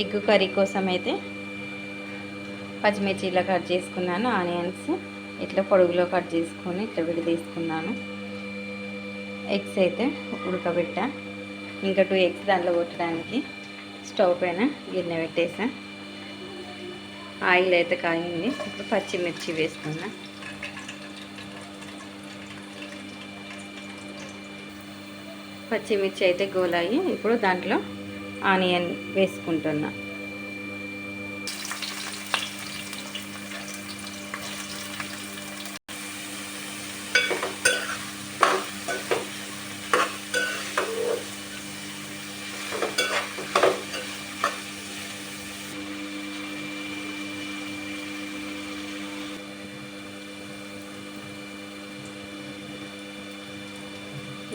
Egg curry కోసం అయితే పచ్చిమిర్చి ఇలా కట్ చేసుకున్నాను. ఆనియన్స్ ఇట్లా పొడుగులో కట్ చేసుకొని ఇట్లా తీసుకున్నాను. ఎగ్స్ అయితే ఉడకబెట్టా. ఇంకా 2 ఎగ్స్ దాంట్లో కొట్టడానికి స్టవ్ పైన గిన్నె పెట్టేసా. ఆయిల్ అయితే కాగింది. ఇప్పుడు పచ్చిమిర్చి వేసుకున్నా. పచ్చిమిర్చి అయితే గోలాయి. ఇప్పుడు దాంట్లో ఆనియన్ వేసుకుంటున్నా.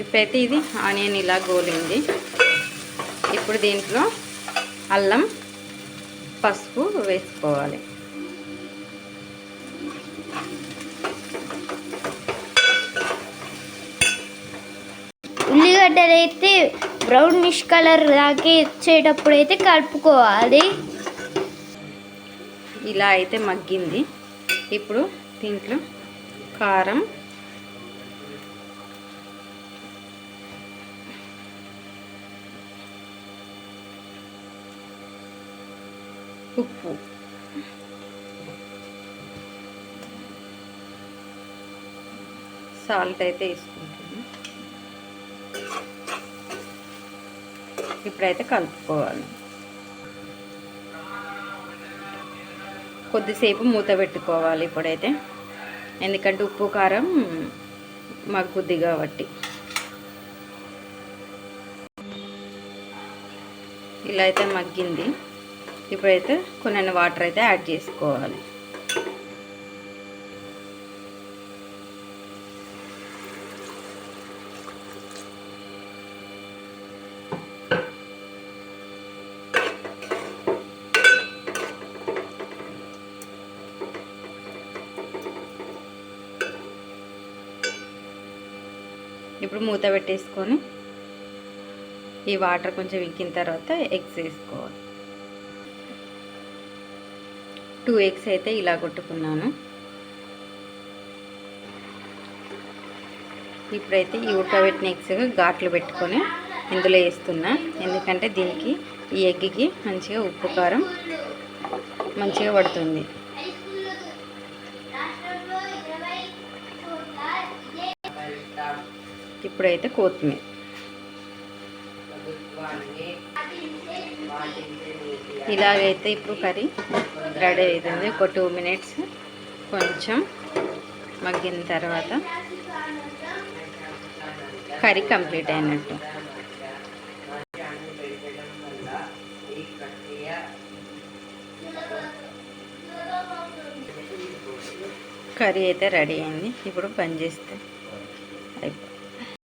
ఇప్పుడైతే ఇది ఆనియన్ ఇలా గోలింది. ఇప్పుడు దీంట్లో అల్లం, పసుపు వేసుకోవాలి. ఉల్లిగడ్డలు అయితే బ్రౌనిష్ కలర్ దాకా వచ్చేటప్పుడు అయితే కలుపుకోవాలి. ఇలా అయితే మగ్గింది. ఇప్పుడు దీంట్లో కారం, ఉప్పు, సాల్ట్ అయితే వేసుకుంటాను. ఇప్పుడైతే కలుపుకోవాలి. కొద్దిసేపు మూత పెట్టుకోవాలి ఇప్పుడైతే, ఎందుకంటే ఉప్పు కారం మగ్గుద్ది కాబట్టి. ఇలా అయితే మగ్గింది. ఇప్పుడైతే కొన్ని వాటర్ అయితే యాడ్ చేసుకోవాలి. ఇప్పుడు మూత పెట్టేసుకొని ఈ వాటర్ కొంచెం ఇంకిన తర్వాత ఎగ్స్ వేసుకోవాలి. 2 ఎగ్స్ అయితే ఇలా కొట్టుకున్నాను. ఇప్పుడైతే ఈ ఉడకబెట్టిన ఎగ్స్ ఘాట్లు పెట్టుకొని ఇందులో వేస్తున్నా. ఎందుకంటే దీనికి ఈ ఎగ్కి మంచిగా ఉప్పు కారం మంచిగా పడుతుంది. ఇప్పుడైతే కొత్తిమీర. ఇలాగైతే ఇప్పుడు కర్రీ రెడీ అవుతుంది. ఒక 2 మినిట్స్ కొంచెం మగ్గిన తర్వాత కర్రీ కంప్లీట్ అయినట్టు. కర్రీ అయితే రెడీ అయింది. ఇప్పుడు బంద్ చేస్తే